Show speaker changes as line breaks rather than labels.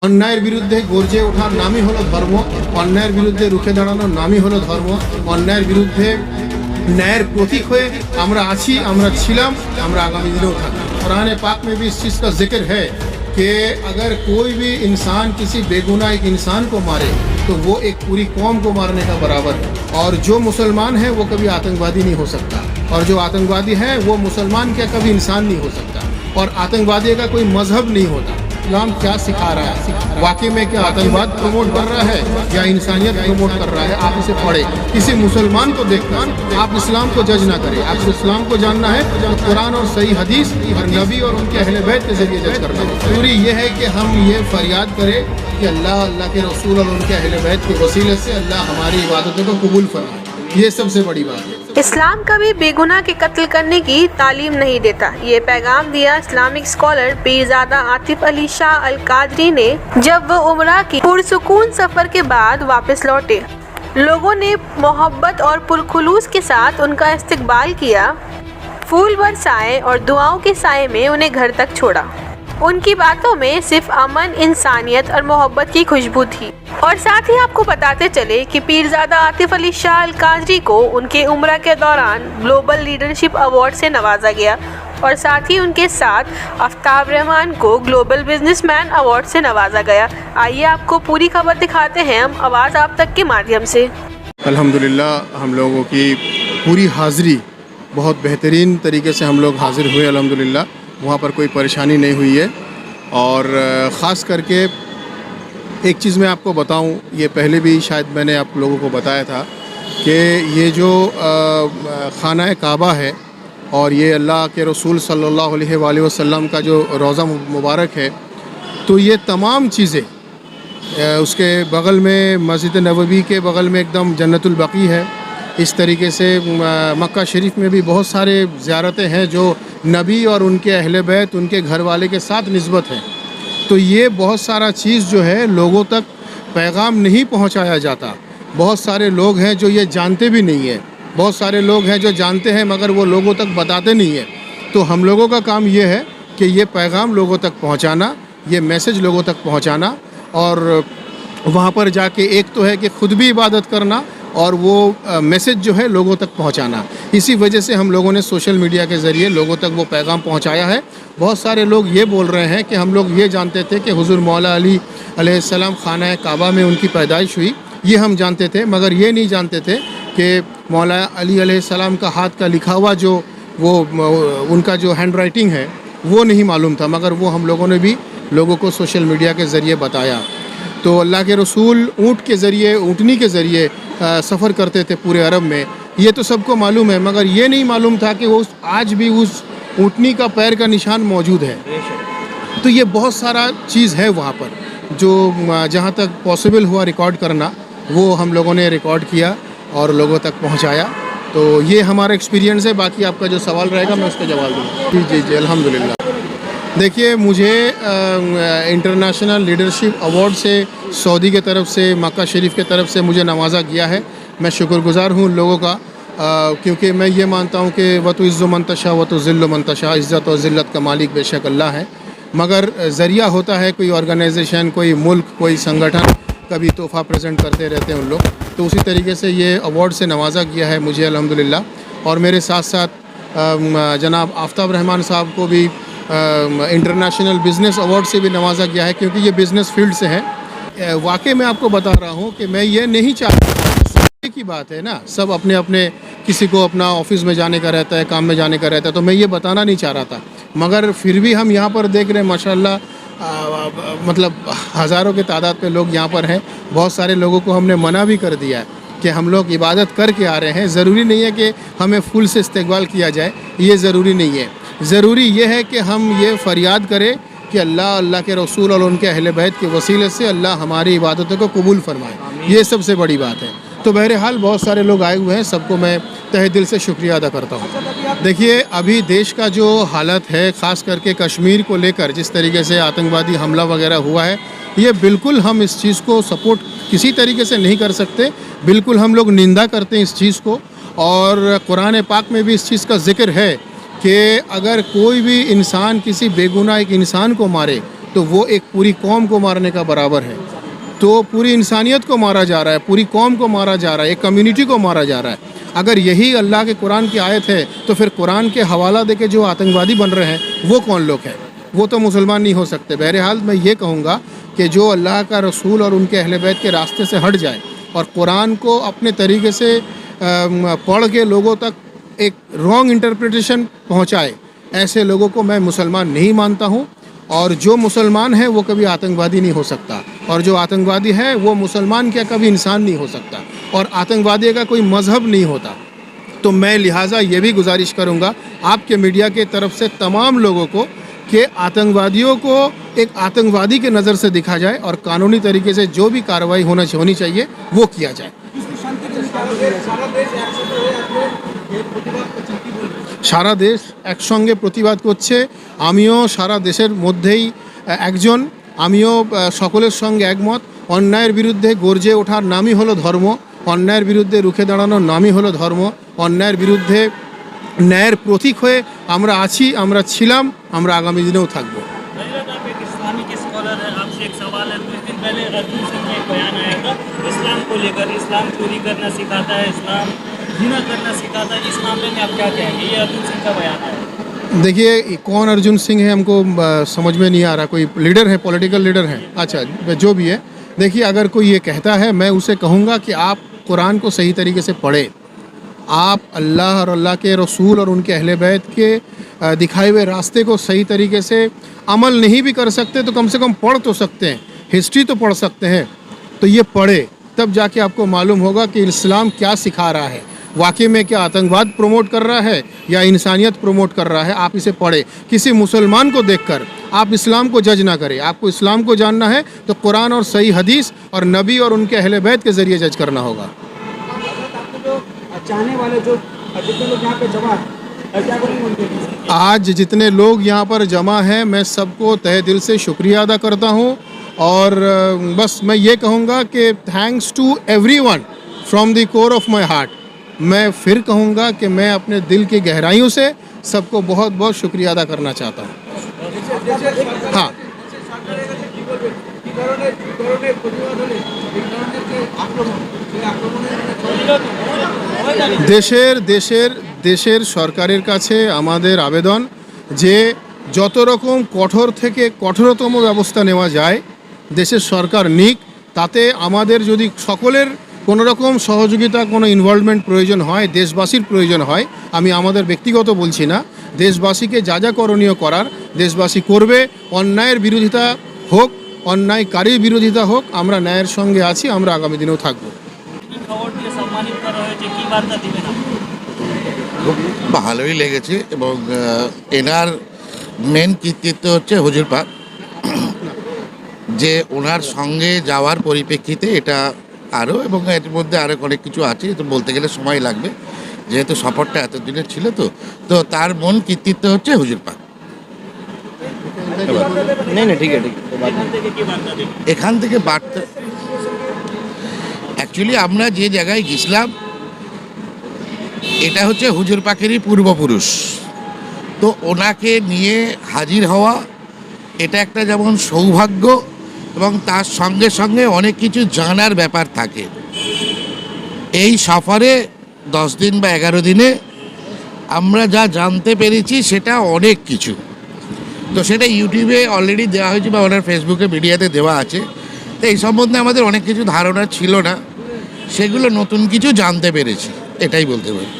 অন্যায়ের বিরুদ্ধে গর্জে ওঠার নামই হলো ধর্ম, অন্যায়ের বিরুদ্ধে রুখে দাঁড়ানোর নামই হলো ধর্ম, অন্যায়ের বিরুদ্ধে न्यायर प्रतीक हुए আমরা আছি, আমরা ছিলাম, আমরা आगामी दिनों থাকব। कुरान पाक में भी इस चीज़ का जिक्र है कि अगर कोई भी इंसान किसी बेगुनाह एक इंसान को मारे तो वो एक पूरी कौम को मारने का बराबर है। और जो मुसलमान है वो कभी आतंकवादी नहीं हो सकता, और जो आतंकवादी है वो मुसलमान क्या कभी इंसान नहीं हो सकता। और आतंकवादी का कोई मजहब नहीं होता। इस्लाम क्या सिखा रहा है, वाकई में क्या आतंकवाद प्रमोट कर रहा है या इंसानियत प्रमोट कर रहा है, आप इसे पढ़े। किसी मुसलमान को देखकर आप इस्लाम को जज ना करें। आपको इस्लाम को जानना है तो कुरान और सही हदीस और नबी और उनके अहले बैत के जरिए जज करना है। जरूरी ये है कि हम ये फरियाद करें कि अल्लाह, अल्लाह के रसूल और उनके अहले बैत के वसीले से अल्लाह हमारी इबादतों को कबूल फरमाए। ये सबसे बड़ी बात है।
इस्लाम कभी बेगुनाह के कत्ल करने की तालीम नहीं देता। ये पैगाम दिया इस्लामिक स्कॉलर पीरजादा आतिफ अली शाह अल कादरी ने जब वो उम्रा की पुरसुकून सफर के बाद वापस लौटे। लोगों ने मोहब्बत और पुरखुलूस के साथ उनका इस्तकबाल किया, फूल बरसाए और दुआओं के साए में उन्हें घर तक छोड़ा। उनकी बातों में सिर्फ अमन, इंसानियत और मोहब्बत की खुशबू थी। और साथ ही आपको बताते चले कि पीरजादा आतिफ अली शाह अल कादरी को उनके उम्रा के दौरान ग्लोबल लीडरशिप अवार्ड से नवाजा गया, और साथ ही उनके साथ आफ्ताब रहमान को ग्लोबल बिजनेसमैन अवार्ड से नवाजा गया। आइए आपको पूरी खबर दिखाते हैं हम आवाज़ आप तक के माध्यम से।
अल्हम्दुलिल्लाह हम लोगों की पूरी हाज़िरी बहुत बेहतरीन तरीके से हम लोग हाज़िर हुए। अल्हम्दुलिल्लाह वहाँ पर कोई परेशानी नहीं हुई है। और ख़ास करके एक चीज़ मैं आपको बताऊं, ये पहले भी शायद मैंने आप लोगों को बताया था कि ये जो खाना काबा है और ये अल्लाह के रसूल सल्लल्लाहु अलैहि वसल्लम का जो रोज़ा मुबारक है, तो ये तमाम चीज़ें उसके बग़ल में मस्जिद नबवी के बग़ल में एकदम जन्नतुल बकी है। इस तरीके से मक्का शरीफ में भी बहुत सारे ज़ियारतें हैं जो नबी और उनके अहले बैत, उनके घर वाले के साथ निस्बत है। तो ये बहुत सारा चीज़ जो है लोगों तक पैगाम नहीं पहुंचाया जाता। बहुत सारे लोग हैं जो ये जानते भी नहीं है, बहुत सारे लोग हैं जो जानते हैं मगर वो लोगों तक बताते नहीं है। तो हम लोगों का काम ये है कि ये पैगाम लोगों तक पहुंचाना, ये मैसेज लोगों तक पहुंचाना, और वहाँ पर जाके एक तो है कि ख़ुद भी इबादत करना और वो मैसेज जो है लोगों तक पहुंचाना। इसी वजह से हम लोगों ने सोशल मीडिया के ज़रिए लोगों तक वो पैगाम पहुंचाया है। बहुत सारे लोग ये बोल रहे हैं कि हम लोग ये जानते थे कि हुज़ूर मौला अली अलैहिस्सलाम खाना काबा में उनकी पैदाइश हुई, ये हम जानते थे, मगर ये नहीं जानते थे कि मौला अली अलैहिस्सलाम का हाथ का लिखा हुआ जो वो उनका जो हैंड राइटिंग है वो नहीं मालूम था, मगर वो हम लोगों ने भी लोगों को सोशल मीडिया के ज़रिए बताया। तो अल्लाह के रसूल ऊँट के ज़रिए, ऊँटनी के ज़रिए सफ़र करते थे पूरे अरब में, ये तो सबको मालूम है, मगर ये नहीं मालूम था कि वो आज भी उस ऊँटनी का पैर का निशान मौजूद है। तो ये बहुत सारा चीज़ है वहाँ पर जो जहाँ तक पॉसिबल हुआ रिकॉर्ड करना, वो हम लोगों ने रिकॉर्ड किया और लोगों तक पहुँचाया। तो ये हमारा एक्सपीरियंस है। बाकी आपका जो सवाल रहेगा मैं उसका जवाब दूँगा। जी जी जी अल्हम्दुलिल्लाह। देखिए, मुझे इंटरनेशनल लीडरशिप अवार्ड से सऊदी के तरफ से, मक्का शरीफ के तरफ से मुझे नवाजा गया है। मैं शुक्रगुज़ार हूँ उन लोगों का, क्योंकि मैं ये मानता हूँ कि वतु इज़्ज़ु मंतशा वतु ज़िल्लु मंतशा, इज़्ज़त और ज़िल्लत का मालिक बेशक अल्लाह है, मगर ज़रिया होता है कोई ऑर्गेनाइजेशन, कोई मुल्क, कोई संगठन, कभी तोहफ़ा प्रेजेंट करते रहते हैं उन लोग। तो उसी तरीके से ये अवार्ड से नवाजा गया है मुझे अल्हम्दुलिल्लाह। और मेरे साथ साथ जनाब आफ्ताब रहमान साहब को भी इंटरनेशनल बिज़नेस अवार्ड से भी नवाजा गया है, क्योंकि ये बिज़नेस फील्ड से है। वाकई मैं आपको बता रहा हूँ कि मैं ये नहीं चाहता, सोचने की बात है ना, सब अपने अपने, किसी को अपना ऑफिस में जाने का रहता है, काम में जाने का रहता है, तो मैं ये बताना नहीं चाह रहा था। मगर फिर भी हम यहाँ पर देख रहे हैं माशाल्लाह, मतलब हज़ारों के तादाद पे लोग यहाँ पर हैं। बहुत सारे लोगों को हमने मना भी कर दिया है कि हम लोग इबादत करके आ रहे हैं, ज़रूरी नहीं है कि हमें फूल से इस्तकबाल किया जाए, ये ज़रूरी नहीं है। ज़रूरी ये है कि हम ये फ़रियाद करें कि अल्लाह, अल्लाह के रसूल और उनके अहले बैत के वसीले से अल्लाह हमारी इबादतों को कबूल फरमाए। ये सबसे बड़ी बात है। तो बहरहाल बहुत सारे लोग आए हुए हैं, सबको मैं तहे दिल से शुक्रिया अदा करता हूँ। देखिए, अभी देश का जो हालत है, ख़ास करके कश्मीर को लेकर जिस तरीके से आतंकवादी हमला वगैरह हुआ है, ये बिल्कुल हम इस चीज़ को सपोर्ट किसी तरीके से नहीं कर सकते। बिल्कुल हम लोग निंदा करते हैं इस चीज़ को। और कुरान पाक में भी इस चीज़ का जिक्र है कि अगर कोई भी इंसान किसी बेगुनाह एक इंसान को मारे तो वो एक पूरी कौम को मारने का बराबर है। तो पूरी इंसानियत को मारा जा रहा है, पूरी कौम को मारा जा रहा है, एक कम्युनिटी को मारा जा रहा है। अगर यही अल्लाह के कुरान की आयत है तो फिर कुरान के हवाला दे के जो आतंकवादी बन रहे हैं वो कौन लोग हैं? वो तो मुसलमान नहीं हो सकते। बहरहाल मैं ये कहूँगा कि जो अल्लाह का रसूल और उनके अहले बैत के रास्ते से हट जाए और कुरान को अपने तरीके से पढ़ के लोगों तक एक रॉन्ग इंटरप्रिटेशन पहुँचाए, ऐसे लोगों को मैं मुसलमान नहीं मानता हूँ। और जो मुसलमान है वो कभी आतंकवादी नहीं हो सकता, और जो आतंकवादी है वो मुसलमान क्या कभी इंसान नहीं हो सकता, और आतंकवादी का कोई मज़हब नहीं होता। तो मैं लिहाजा ये भी गुजारिश करूँगा आपके मीडिया के तरफ से तमाम लोगों को कि आतंकवादियों को एक आतंकवादी के नज़र से देखा जाए और कानूनी तरीके से जो भी कार्रवाई होनी चाहिए वो किया जाए। সারা দেশ একসঙ্গে প্রতিবাদ করছে। আমিও সারা দেশের মধ্যেই একজন, আমিও সকলের সঙ্গে একমত। অন্যায়ের বিরুদ্ধে গর্জে ওঠার নামই হলো ধর্ম, অন্যায়ের বিরুদ্ধে রুখে দাঁড়ানোর নামই হলো ধর্ম। অন্যায়ের বিরুদ্ধে ন্যায়ের প্রতীক হয়ে আমরা আছি, আমরা ছিলাম, আমরা আগামী দিনেও থাকবো।
इस्लामिक स्कॉलर है, आपसे एक सवाल है। कुछ दिन पहले अर्जुन सिंह का एक बयान आया था इस्लाम को लेकर, इस्लाम चोरी करना सिखाता है, इस्लाम जिना करना सिखाता है। इस मामले में आप क्या कहेंगे? ये अर्जुन सिंह का बयान है।
देखिए कौन अर्जुन सिंह है हमको समझ में नहीं आ रहा। कोई लीडर है, पॉलिटिकल लीडर है? अच्छा, जो भी है। देखिए अगर कोई ये कहता है, मैं उसे कहूँगा कि आप कुरान को सही तरीके से पढ़े। आप अल्लाह और अल्लाह के रसूल और उनके अहले बैत के दिखाए हुए रास्ते को सही तरीके से अमल नहीं भी कर सकते तो कम से कम पढ़ तो सकते हैं, हिस्ट्री तो पढ़ सकते हैं। तो ये पढ़े, तब जाके आपको मालूम होगा कि इस्लाम क्या सिखा रहा है, वाकई में क्या आतंकवाद प्रमोट कर रहा है या इंसानियत प्रमोट कर रहा है। आप इसे पढ़े। किसी मुसलमान को देखकर आप इस्लाम को जज ना करें। आपको इस्लाम को जानना है तो कुरान और सही हदीस और नबी और उनके अहले बैत के ज़रिए जज करना होगा।
चाहने वाले जो जितने लोग यहाँ पे जमा हैं, क्या करेंगे उनके लिए?
आज जितने लोग यहाँ पर जमा हैं, मैं सबको तहे दिल से शुक्रिया अदा करता हूँ। और बस मैं ये कहूँगा कि thanks to everyone from the core of my heart. मैं फिर कहूँगा कि मैं अपने दिल की गहराइयों से सबको बहुत बहुत शुक्रिया अदा करना चाहता हूँ। हाँ, দেশের সরকারের কাছে আমাদের আবেদন যে যত রকম কঠোর থেকে কঠোরতম ব্যবস্থা নেওয়া যায় দেশের সরকার নিক। তাতে আমাদের যদি সকলের কোনো রকম সহযোগিতা, কোনো ইনভলভমেন্ট প্রয়োজন হয়, দেশবাসীর প্রয়োজন হয়, আমি আমাদের ব্যক্তিগত বলছি না, দেশবাসীকে যা যা করণীয় করার দেশবাসী করবে। অন্যায়ের বিরোধিতা হোক, অন্যায়কারীর বিরোধিতা হোক, আমরা ন্যায়ের সঙ্গে আছি, আমরা আগামী দিনেও থাকবো।
সম্মানিত করা হয়েছে, কি বার্তা দিবেন?
খুব ভালোই লেগেছে এবং এনার মেন কৃতিত্ব হচ্ছে হুজুর পাক, যে ওনার সঙ্গে যাওয়ার পরিপ্রেক্ষিতে এটা আরও, এবং এর মধ্যে আরও অনেক কিছু আছে, তো বলতে গেলে সময় লাগবে যেহেতু সফরটা এতদিনের ছিল। তো তার মন কৃতিত্ব হচ্ছে হুজুর পাক। এখান থেকে বার্তা অ্যাকচুয়ালি আমরা যে জায়গায় গেছিলাম এটা হচ্ছে হুজুর পাকেরই পূর্বপুরুষ। তো ওনাকে নিয়ে হাজির হওয়া এটা একটা যেমন সৌভাগ্য, এবং তার সঙ্গে সঙ্গে অনেক কিছু জানার ব্যাপার থাকে। এই সফরে 10 দিন বা 11 দিনে আমরা যা জানতে পেরেছি সেটা অনেক কিছু। তো সেটা ইউটিউবে অলরেডি দেওয়া হয়েছে বা ওনার ফেসবুকে মিডিয়াতে দেওয়া আছে। তো এই সম্বন্ধে আমাদের অনেক কিছু ধারণা ছিল না, সেগুলো নতুন কিছু জানতে পেরেছি, এটাই বলতে পারি।